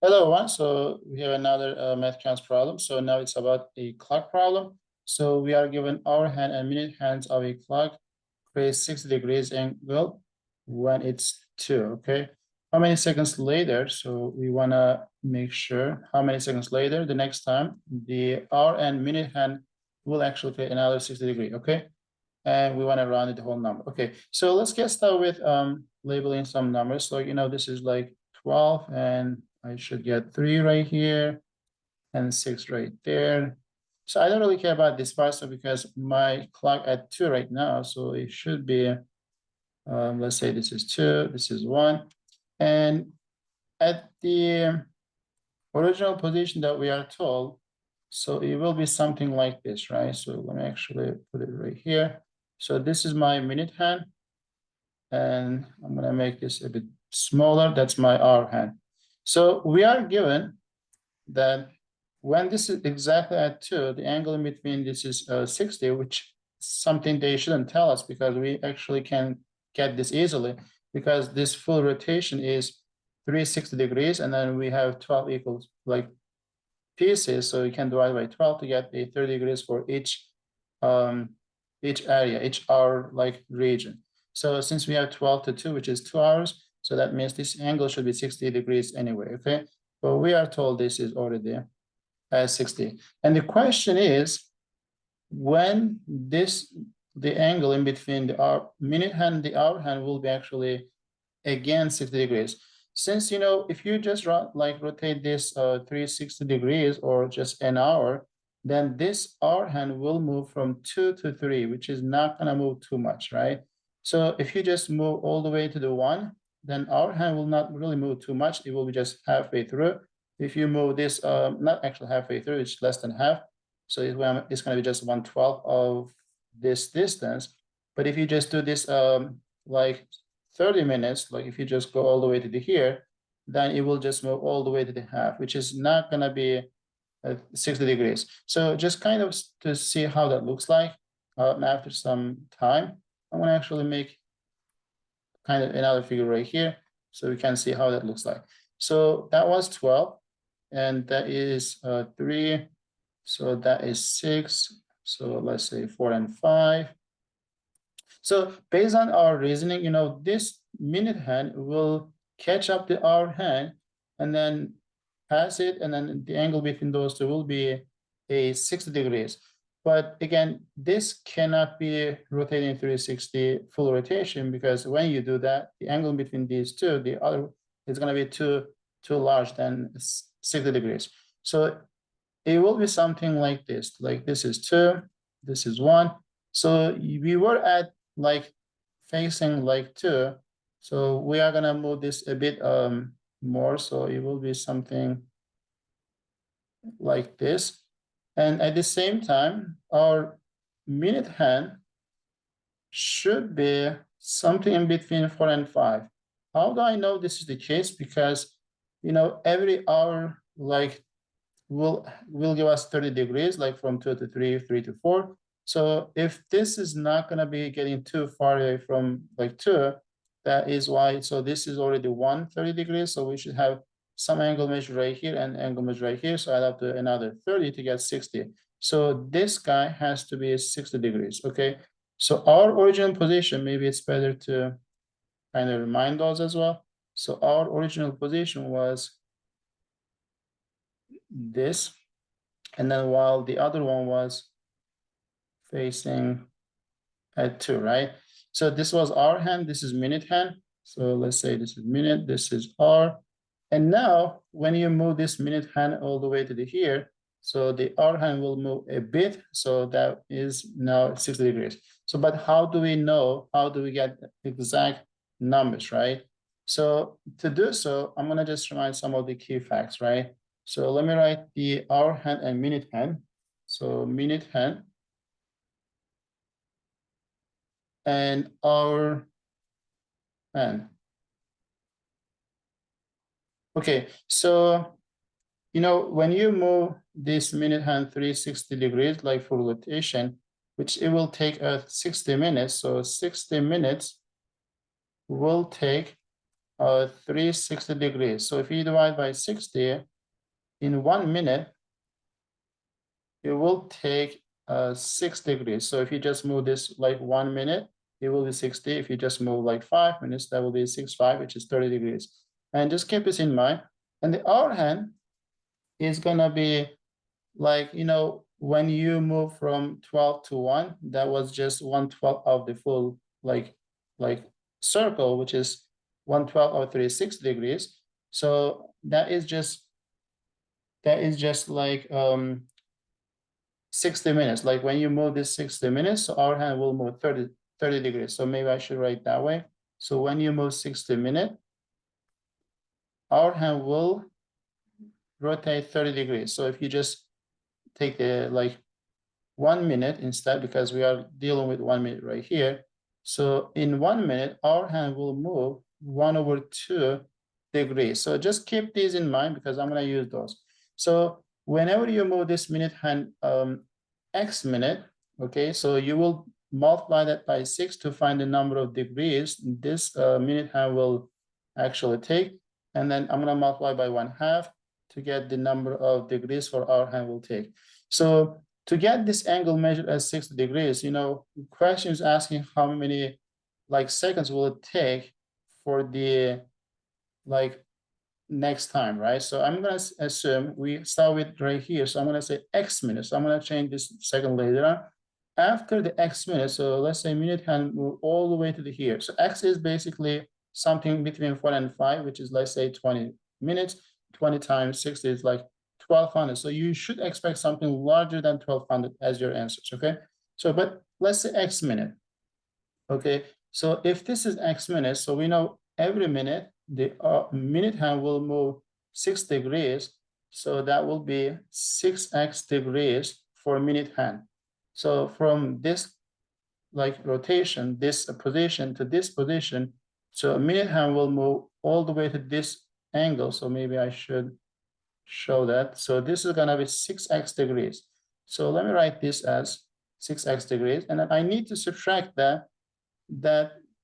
Hello, everyone. So we have another math counts problem. So now it's about a clock problem. So we are given hour hand and minute hands of a clock create 60 degrees angle when it's 2, okay? How many seconds later? So we want to make sure how many seconds later, the next time, the hour and minute hand will actually create another 60 degree, okay? And we want to round it the whole number. Okay, so let's get started with labeling some numbers. So, this is like 12, and I should get 3 right here and 6 right there. So I don't really care about this part, so because my clock at 2 right now, so it should be, let's say this is 2, this is 1. And at the original position that we are told, so it will be something like this, right? So let me actually put it right here. So this is my minute hand, and I'm gonna make this a bit smaller. That's my hour hand. So we are given that when this is exactly at 2, the angle in between this is 60, which is something they shouldn't tell us because we actually can get this easily because this full rotation is 360 degrees, and then we have 12 equals like pieces, so you can divide by 12 to get a 30 degrees for each area, each hour like region. So since we have 12 to 2, which is 2 hours, so that means this angle should be 60 degrees anyway, okay? But we are told this is already at 60. And the question is, when the angle in between the hour, minute hand and the hour hand will be actually again 60 degrees. Since, if you just rotate this 360 degrees or just an hour, then this hour hand will move from 2 to 3, which is not going to move too much, right? So if you just move all the way to the 1, then our hand will not really move too much. It will be just halfway through. If you move this, not actually halfway through, it's less than half. So it's going to be just 1/12 of this distance. But if you just do this like 30 minutes, like if you just go all the way to the here, then it will just move all the way to the half, which is not going to be 60 degrees. So just kind of to see how that looks like after some time, I'm going to actually make kind of another figure right here so we can see how that looks like. So that was 12, and that is 3, so that is 6, so let's say 4 and 5. So based on our reasoning, this minute hand will catch up the hour hand and then pass it, and then the angle between those two will be a 60 degrees. But again, this cannot be rotating 360 full rotation, because when you do that, the angle between these two, the other is going to be too large than 60 degrees. So it will be something like this. Like this is 2, this is 1. So we were at like facing like 2. So we are gonna move this a bit more. So it will be something like this. And at the same time, our minute hand should be something in between 4 and 5. How do I know this is the case? Because every hour like will give us 30 degrees, like from 2 to 3, 3 to 4. So if this is not going to be getting too far away from like 2, that is why. So this is already 130 degrees. So we should have some angle measure right here and angle measure right here. So I'll have to another 30 to get 60. So this guy has to be 60 degrees. Okay. So our original position, maybe it's better to kind of remind those as well. So our original position was this, and then while the other one was facing at 2, right? So this was our hand, this is minute hand. So let's say this is minute, this is hour. And now when you move this minute hand all the way to the here, so the hour hand will move a bit. So that is now 60 degrees. So, but how do we know, how do we get exact numbers, right? So to do so, I'm gonna just remind some of the key facts, right? So let me write the hour hand and minute hand. So minute hand and hour hand. Okay, so when you move this minute hand 360 degrees, like for rotation, which it will take 60 minutes. So 60 minutes will take 360 degrees. So if you divide by 60, in 1 minute, it will take 6 degrees. So if you just move this like 1 minute, it will be 60. If you just move like 5 minutes, that will be 6, 5, which is 30 degrees. And just keep this in mind. And the hour hand is gonna be like, you know, when you move from 12 to 1, that was just 1/12 of the full like circle, which is 1/12 of 360 degrees. So that is just like 60 minutes. Like when you move this 60 minutes, so our hand will move 30 degrees. So maybe I should write that way. So when you move 60 minutes, our hand will rotate 30 degrees. So if you just take the like 1 minute instead, because we are dealing with 1 minute right here. So in 1 minute, our hand will move 1/2 degrees. So just keep these in mind because I'm going to use those. So whenever you move this minute hand x minute, okay, so you will multiply that by 6 to find the number of degrees this minute hand will actually take. And then I'm going to multiply by 1/2 to get the number of degrees for our hand will take. So to get this angle measured as 60 degrees, you know, the question is asking how many like seconds will it take for the like next time, right? So I'm gonna assume we start with right here. So I'm gonna say x minutes. So I'm gonna change this second later on. After the x minutes, so let's say minute hand move all the way to the here. So x is basically something between 4 and 5, which is let's say 20 minutes. 20 times 60 is like 1200. So you should expect something larger than 1200 as your answers, okay? So, but let's say x minute, okay? So if this is x minutes, so we know every minute, the minute hand will move 6 degrees. So that will be 6x degrees for minute hand. So from this like rotation, this position to this position, so a minute hand will move all the way to this angle. So maybe I should show that. So this is gonna be 6x degrees. So let me write this as 6x degrees, and then I need to subtract that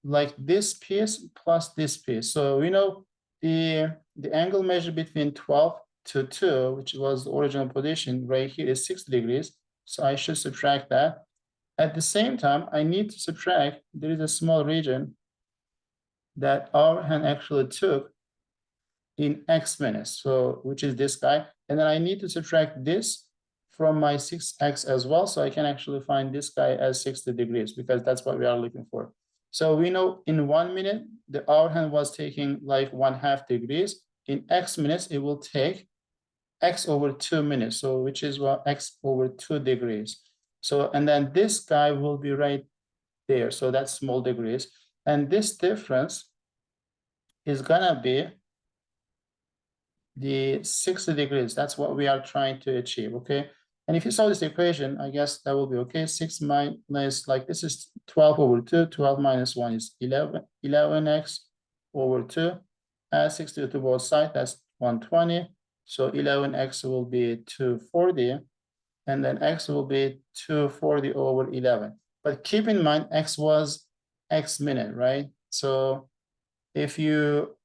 like this piece plus this piece. So we know the angle measured between 12 to 2, which was the original position right here, is 60 degrees. So I should subtract that. At the same time, I need to subtract, there is a small region that our hand actually took in x minutes, so which is this guy. And then I need to subtract this from my 6x as well. So I can actually find this guy as 60 degrees because that's what we are looking for. So we know in 1 minute, the hour hand was taking like 1/2 degrees. In x minutes, it will take x over 2 minutes. So which is what x over 2 degrees. So, and then this guy will be right there. So that's small degrees. And this difference is gonna be the 60 degrees. That's what we are trying to achieve, okay? And if you solve this equation, I guess that will be okay. 6 minus, like this is 12 over 2. 12 minus 1 is 11. 11x over 2. Add 60 to both sides, that's 120. So 11x will be 240. And then x will be 240 over 11. But keep in mind, x was x minute, right? So if you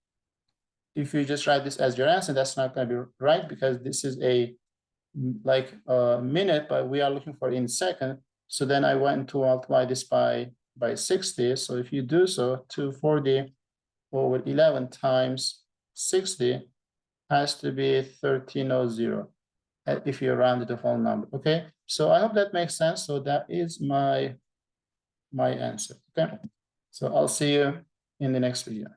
just write this as your answer, that's not going to be right because this is a like a minute, but we are looking for in second. So then I went to multiply this by 60. So if you do so, 240 over 11 times 60 has to be 1300 if you round it to whole number. Okay, so I hope that makes sense. So that is my answer. Okay, so I'll see you in the next video.